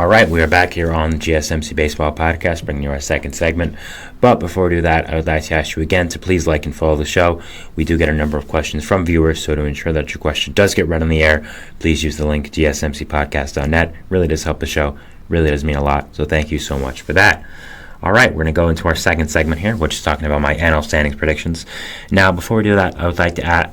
All right, we are back here on the GSMC Baseball Podcast, bringing you our second segment. But before we do that, I would like to ask you again to please like and follow the show. We do get a number of questions from viewers, so to ensure that your question does get read on the air, please use the link gsmcpodcast.net. Really does help the show. Really does mean a lot, so thank you so much for that. All right, we're going to go into our second segment here, which is talking about my NL standings predictions. Now, before we do that, I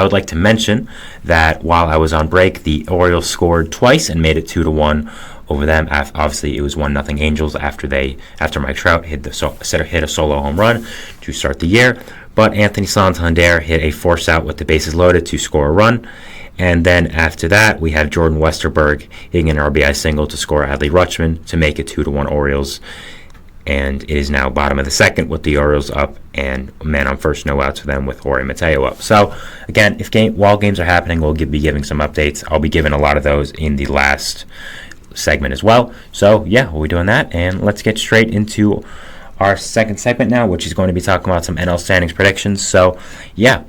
would like to mention that while I was on break, the Orioles scored twice and made it 2-1 over them. Obviously, it was 1-0 Angels after Mike Trout hit a solo home run to start the year. But Anthony Santander hit a force out with the bases loaded to score a run. And then after that, we have Jordan Westerberg hitting an RBI single to score Adley Rutschman to make it 2-1 Orioles. And it is now bottom of the second with the Orioles up and man on first, no outs for them with Jorge Mateo up. So, again, while games are happening, we'll be giving some updates. I'll be giving a lot of those in the last segment as well. So, yeah, we'll be doing that. And let's get straight into our second segment now, which is going to be talking about some NL standings predictions. So, yeah.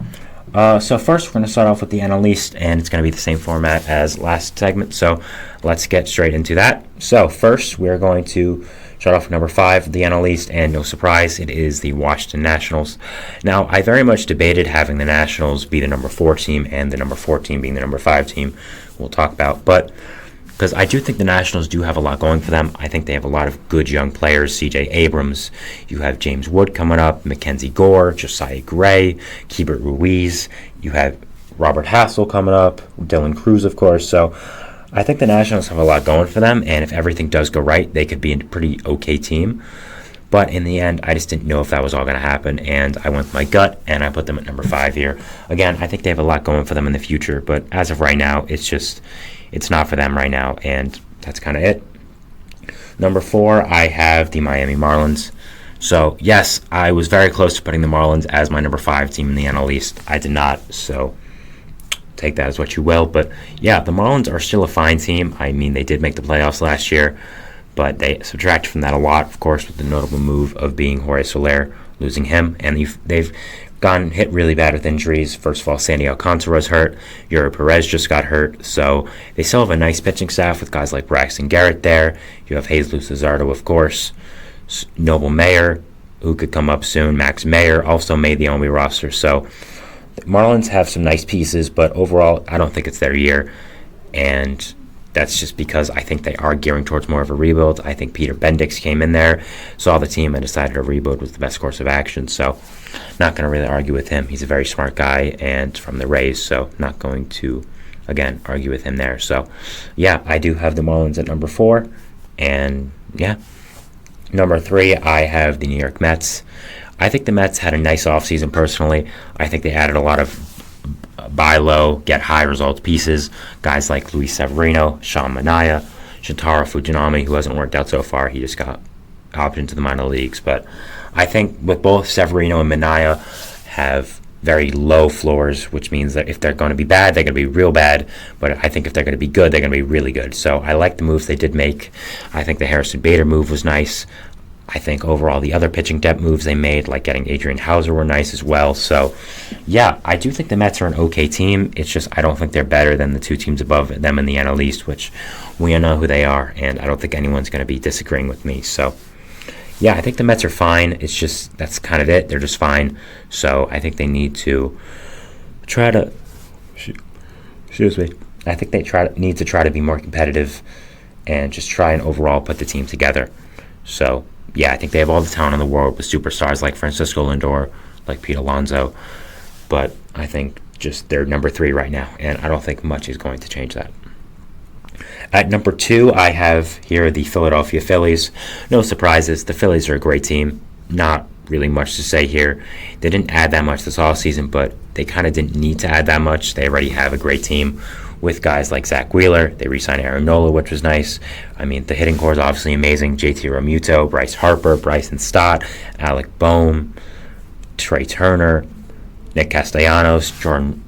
So first, we're going to start off with the NL East, and it's going to be the same format as last segment. So, let's get straight into that. So, first, we're going to start off with number 5, the NL East, and no surprise, it is the Washington Nationals. Now, I very much debated having the Nationals be the number 4 team and the number 4 team being the number 5 team. We'll talk about, but because I do think the Nationals do have a lot going for them. I think they have a lot of good young players. C.J. Abrams, you have James Wood coming up, Mackenzie Gore, Josiah Gray, Keibert Ruiz. You have Robert Hassel coming up, Dylan Cruz, of course. So I think the Nationals have a lot going for them, and if everything does go right, they could be a pretty okay team. But in the end, I just didn't know if that was all going to happen, and I went with my gut, and I put them at number 5 here. Again, I think they have a lot going for them in the future, but as of right now, it's not for them right now, and that's kind of it. Number 4, I have the Miami Marlins. So, yes, I was very close to putting the Marlins as my number 5 team in the NL East. I did not, so take that as what you will. But, yeah, the Marlins are still a fine team. I mean, they did make the playoffs last year, but they subtracted from that a lot, of course, with the notable move of being Jorge Soler, losing him. And they've gotten hit really bad with injuries. First of all, Sandy Alcantara's hurt. Yuri Perez just got hurt. So they still have a nice pitching staff with guys like Braxton Garrett there. You have Jesus Luzardo, of course. Noble Mayer, who could come up soon. Max Mayer also made the MLB roster. So the Marlins have some nice pieces, but overall, I don't think it's their year. And that's just because I think they are gearing towards more of a rebuild. I think Peter Bendix came in there, saw the team, and decided a rebuild was the best course of action. So not going to really argue with him. He's a very smart guy and from the Rays, so not going to, again, argue with him there. So, yeah, I do have the Marlins at number 4. And, yeah, number 3, I have the New York Mets. I think the Mets had a nice offseason personally. I think they added a lot of buy low, get high results pieces. Guys like Luis Severino, Sean Manaea, Shintaro Fujinami, who hasn't worked out so far. He just got optioned to the minor leagues. But I think with both Severino and Manaea have very low floors, which means that if they're going to be bad, they're going to be real bad. But I think if they're going to be good, they're going to be really good. So I like the moves they did make. I think the Harrison Bader move was nice. I think overall the other pitching depth moves they made, like getting Adrian Hauser, were nice as well. So, yeah, I do think the Mets are an okay team. It's just I don't think they're better than the 2 teams above them in the NL East, which we know who they are, and I don't think anyone's going to be disagreeing with me. So, yeah, I think the Mets are fine. It's just that's kind of it. They're just fine. So I think they need to try to I think they need to try to be more competitive and just try and overall put the team together. So, yeah, I think they have all the talent in the world with superstars like Francisco Lindor, like Pete Alonso. But I think just they're number 3 right now, and I don't think much is going to change that. At number 2, I have here the Philadelphia Phillies. No surprises. The Phillies are a great team. Not really much to say here. They didn't add that much this offseason, but they kind of didn't need to add that much. They already have a great team with guys like Zach Wheeler. They re-signed Aaron Nola, which was nice. I mean, the hitting core is obviously amazing. JT Realmuto, Bryce Harper, Bryson Stott, Alec Boehm, Trey Turner, Nick Castellanos, Brandon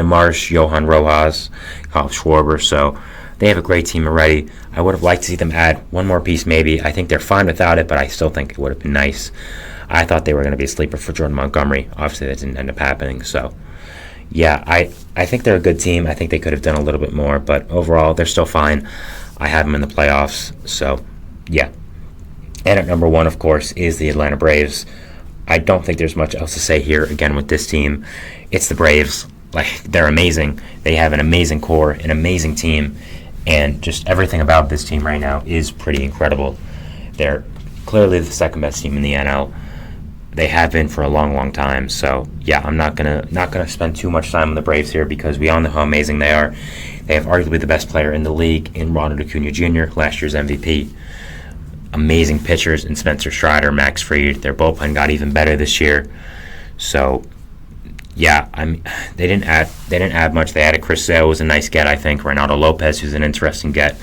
Marsh, Johan Rojas, Kyle Schwarber. So they have a great team already. I would have liked to see them add one more piece maybe. I think they're fine without it, but I still think it would have been nice. I thought they were going to be a sleeper for Jordan Montgomery. Obviously, that didn't end up happening. So, yeah, I think they're a good team. I think they could have done a little bit more, but overall, they're still fine. I have them in the playoffs. So, yeah. And at number 1, of course, is the Atlanta Braves. I don't think there's much else to say here. Again, with this team, it's the Braves. Like, they're amazing. They have an amazing core, an amazing team, and just everything about this team right now is pretty incredible. They're clearly the second best team in the NL. They have been for a long, long time. So yeah, I'm not gonna spend too much time on the Braves here because we all know how amazing they are. They have arguably the best player in the league in Ronald Acuna Jr., last year's MVP. Amazing pitchers in Spencer Strider, Max Fried. Their bullpen got even better this year. So yeah, they didn't add much. They added Chris Sale, was a nice get, I think. Reynaldo Lopez, who's an interesting get.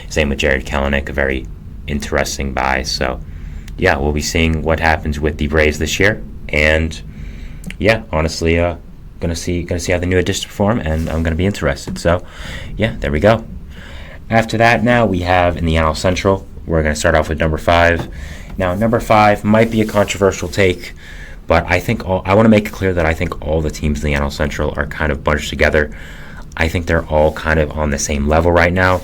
Same with Jared Kelenic, a very interesting buy. So yeah, we'll be seeing what happens with the Braves this year. And yeah, honestly, gonna see how the new additions perform, and I'm gonna be interested. So yeah, there we go. After that, now we have in the NL Central. We're gonna start off with number 5. Now, number 5 might be a controversial take, but I want to make it clear that I think all the teams in the NL Central are kind of bunched together. I think they're all kind of on the same level right now.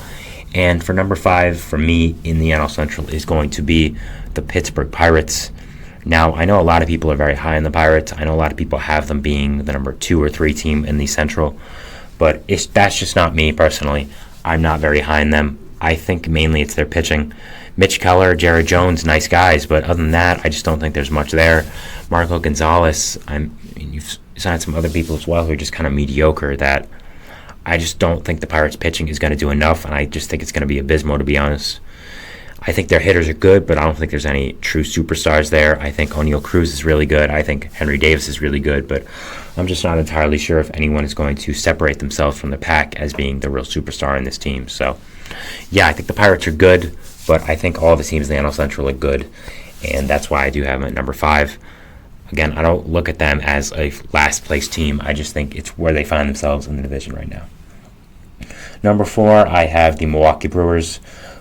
And for number 5, for me, in the NL Central is going to be the Pittsburgh Pirates. Now, I know a lot of people are very high on the Pirates. I know a lot of people have them being the number 2 or 3 team in the Central. But that's just not me personally. I'm not very high on them. I think mainly it's their pitching. Mitch Keller, Jared Jones, nice guys, but other than that, I just don't think there's much there. Marco Gonzalez, you've signed some other people as well who are just kind of mediocre. That I just don't think the Pirates pitching is going to do enough, and I just think it's going to be abysmal, to be honest. I think their hitters are good, but I don't think there's any true superstars there. I think O'Neal Cruz is really good. I think Henry Davis is really good, but I'm just not entirely sure if anyone is going to separate themselves from the pack as being the real superstar in this team. So yeah, I think the Pirates are good, but I think all the teams in the NL Central are good, and that's why I do have them at number 5. Again, I don't look at them as a last-place team. I just think it's where they find themselves in the division right now. Number 4, I have the Milwaukee Brewers.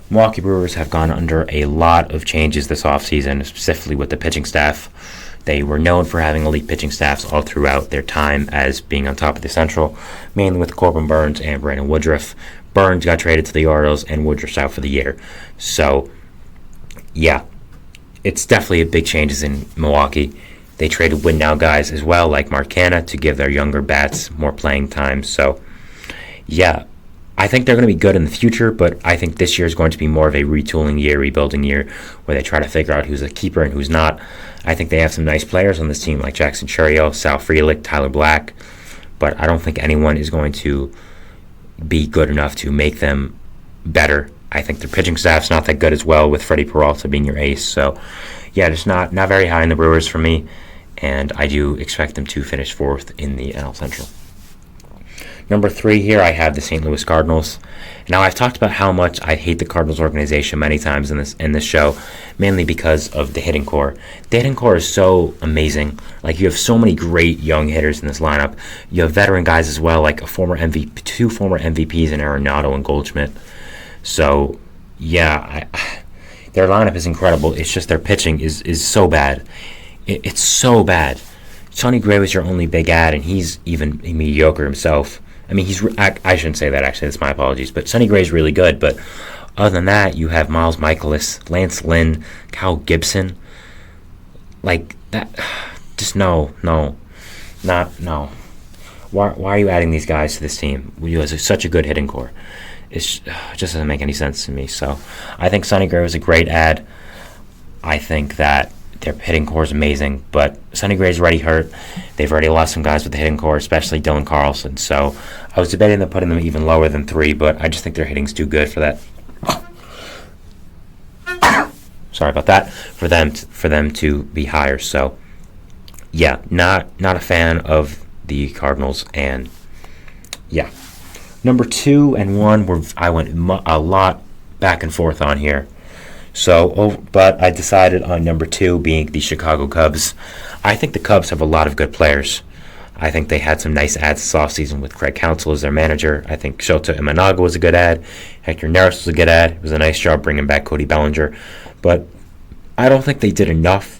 Milwaukee Brewers have gone under a lot of changes this offseason, specifically with the pitching staff. They were known for having elite pitching staffs all throughout their time as being on top of the Central, mainly with Corbin Burnes and Brandon Woodruff. Burnes got traded to the Orioles, and Woodruff's out for the year. So, yeah, it's definitely a big changes in Milwaukee. They traded win-now guys as well, like Mark Canha, to give their younger bats more playing time. So, yeah, I think they're going to be good in the future, but I think this year is going to be more of a retooling year, rebuilding year, where they try to figure out who's a keeper and who's not. I think they have some nice players on this team, like Jackson Chourio, Sal Frelick, Tyler Black, but I don't think anyone is going to be good enough to make them better. I think their pitching staff's not that good as well, with Freddie Peralta being your ace. So, yeah, just not very high in the Brewers for me, and I do expect them to finish 4th in the NL Central. Number 3 here, I have the St. Louis Cardinals. Now, I've talked about how much I hate the Cardinals organization many times in this show, mainly because of the hitting core. The hitting core is so amazing. Like, you have so many great young hitters in this lineup. You have veteran guys as well, like 2 former MVPs in Arenado and Goldschmidt. So, yeah, their lineup is incredible. It's just their pitching is so bad. It's so bad. Sonny Gray was your only big ad, and he's even mediocre himself. I mean, I shouldn't say that, actually. That's my apologies. But Sonny Gray's really good. But other than that, you have Miles Michaelis, Lance Lynn, Kyle Gibson. Like, that. Just no. Why are you adding these guys to this team? You have such a good hitting core. It just doesn't make any sense to me. So I think Sonny Gray was a great ad. I think that their hitting core is amazing, but Sonny Gray's already hurt. They've already lost some guys with the hitting core, especially Dylan Carlson. So I was debating on putting them even lower than 3, but I just think their hitting's too good for that. Sorry about that. For them to be higher. So yeah, not a fan of the Cardinals. And yeah, number 2 and 1 I went a lot back and forth on here. So, but I decided on number 2 being the Chicago Cubs. I think the Cubs have a lot of good players. I think they had some nice ads this offseason with Craig Counsell as their manager. I think Shota Imanaga was a good ad. Hector Neris was a good ad. It was a nice job bringing back Cody Bellinger. But I don't think they did enough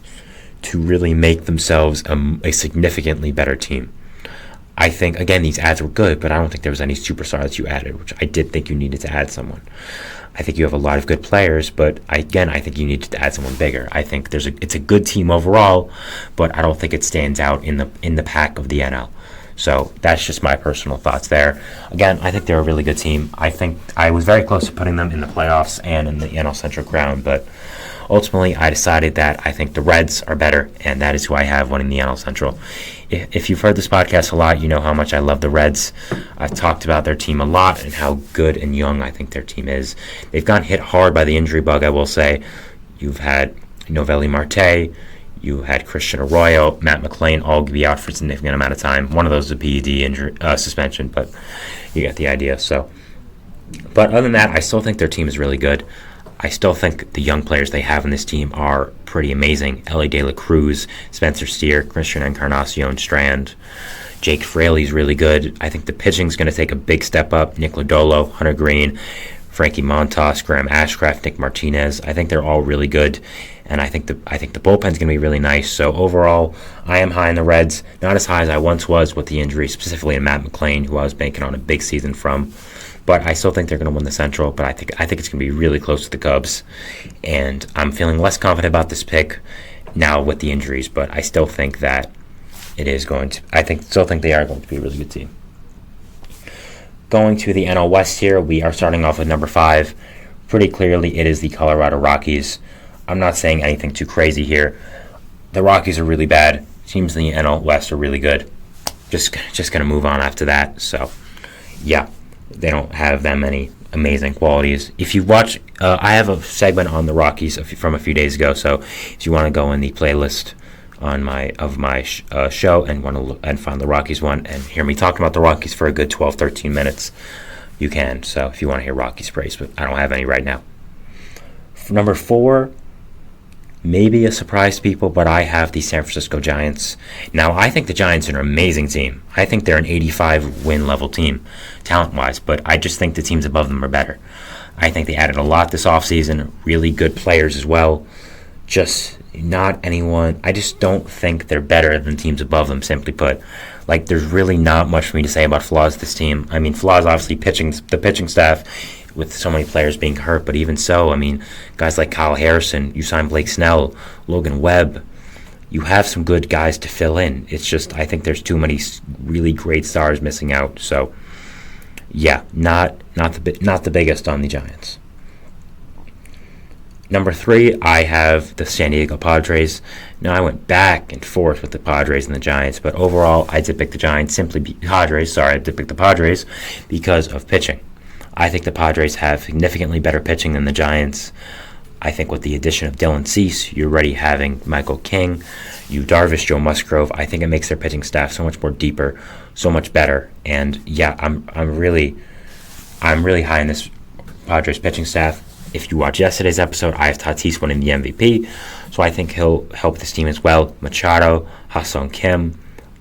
to really make themselves a significantly better team. I think, again, these ads were good, but I don't think there was any superstar that you added, which I did think you needed to add someone. I think you have a lot of good players, but I think you need to add someone bigger. I think it's a good team overall, but I don't think it stands out in the pack of the NL. So that's just my personal thoughts there. Again, I think they're a really good team. I think I was very close to putting them in the playoffs and in the NL Central crown, but ultimately I decided that I think the Reds are better, and that is who I have winning the NL Central. If you've heard this podcast a lot, you know how much I love the Reds. I've talked about their team a lot and how good and young I think their team is. They've gotten hit hard by the injury bug, I will say. You've had Noelvi Marte, you had Christian Arroyo, Matt McLain, all be out for a significant amount of time. One of those is a PED injury, suspension, but you get the idea. So, but other than that, I still think their team is really good. I still think the young players they have in this team are pretty amazing. Ellie De La Cruz, Spencer Steer, Christian Encarnacion Strand. Jake Fraley's really good. I think the pitching's going to take a big step up. Nick Lodolo, Hunter Green, Frankie Montas, Graham Ashcraft, Nick Martinez. I think they're all really good, and I think the bullpen's going to be really nice. So overall, I am high in the Reds. Not as high as I once was with the injury, specifically in Matt McLain, who I was banking on a big season from. But I still think they're going to win the Central. But I think it's going to be really close to the Cubs, and I'm feeling less confident about this pick now with the injuries. But I still think that it is going to. Still think they are going to be a really good team. Going to the NL West here, we are starting off with number 5. Pretty clearly, it is the Colorado Rockies. I'm not saying anything too crazy here. The Rockies are really bad. Teams in the NL West are really good. Just going to move on after that. So, yeah, they don't have that many amazing qualities. If you watch, I have a segment on the Rockies from a few days ago. So, if you want to go in the playlist on my show and want to look and find the Rockies one and hear me talking about the Rockies for a good 12-13 minutes, you can. So if you want to hear Rockies praise, but I don't have any right now. For number 4, maybe a surprise to people, but I have the San Francisco Giants. Now, I think the Giants are an amazing team. I think they're an 85 win level team talent-wise, but I just think the teams above them are better. I think they added a lot this offseason, really good players as well. Just not anyone. I just don't think they're better than teams above them, simply put. Like, there's really not much for me to say about flaws of this team. I mean, flaws, obviously, the pitching staff with so many players being hurt, but even so, I mean, guys like Kyle Harrison, you signed Blake Snell, Logan Webb, you have some good guys to fill in. It's just, I think there's too many really great stars missing out. So, yeah, not the biggest on the Giants. Number 3, I have the San Diego Padres. Now, I went back and forth with the Padres and the Giants, but overall, I did pick the Giants I did pick the Padres because of pitching. I think the Padres have significantly better pitching than the Giants. I think with the addition of Dylan Cease, you're already having Michael King, Yu Darvish, Joe Musgrove. I think it makes their pitching staff so much more deeper, so much better. And yeah, I'm really high in this Padres pitching staff. If you watch yesterday's episode, I have Tatis winning the MVP, so I think he'll help this team as well. Machado, Ha-Seong Kim,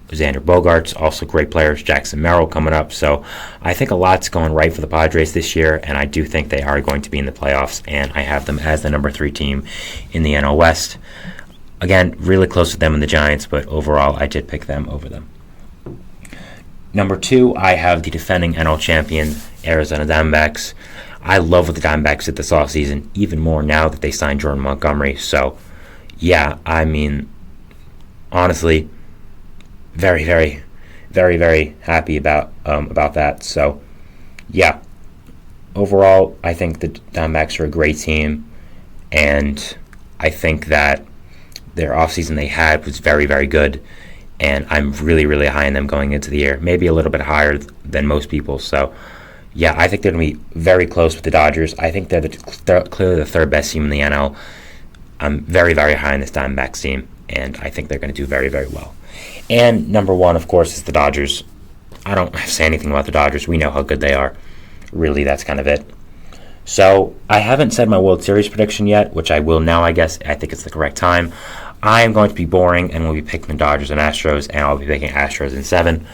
Xander Bogaerts, also great players. Jackson Merrill coming up. So I think a lot's going right for the Padres this year, and I do think they are going to be in the playoffs, and I have them as the number 3 team in the NL West. Again, really close with them and the Giants, but overall, I did pick them over them. Number 2, I have the defending NL champion, Arizona Diamondbacks. I love what the Diamondbacks did this offseason, even more now that they signed Jordan Montgomery. So, yeah, I mean, honestly, very, very, very, very happy about that. So, yeah, overall, I think the Diamondbacks are a great team, and I think that their offseason they had was very, very good, and I'm really, really high in them going into the year, maybe a little bit higher than most people. So, yeah, I think they're going to be very close with the Dodgers. I think they're clearly the 3rd best team in the NL. I'm very, very high in this Diamondbacks team, and I think they're going to do very, very well. And number 1, of course, is the Dodgers. I don't have to say anything about the Dodgers. We know how good they are. Really, that's kind of it. So I haven't said my World Series prediction yet, which I will now, I guess. I think it's the correct time. I am going to be boring, and we'll be picking the Dodgers and Astros, and I'll be picking Astros in 7.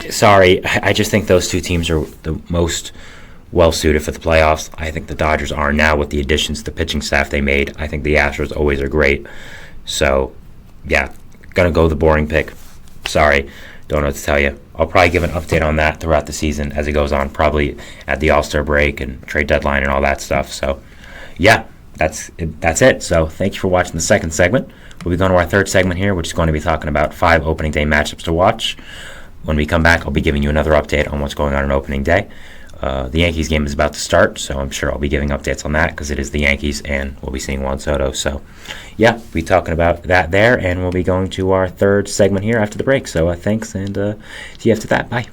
Sorry, I just think those 2 teams are the most well-suited for the playoffs. I think the Dodgers are now with the additions to the pitching staff they made. I think the Astros always are great. So, yeah, going to go the boring pick. Sorry. don't know what to tell you. I'll probably give an update on that throughout the season as it goes on, probably at the All-Star break and trade deadline and all that stuff. So, yeah, that's it. So, thank you for watching the second segment. We'll be going to our third segment here, which is going to be talking about 5 opening day matchups to watch. When we come back, I'll be giving you another update on what's going on opening day. The Yankees game is about to start, so I'm sure I'll be giving updates on that because it is the Yankees, and we'll be seeing Juan Soto. So, yeah, we'll be talking about that there, and we'll be going to our third segment here after the break. So, thanks, and see you after that. Bye.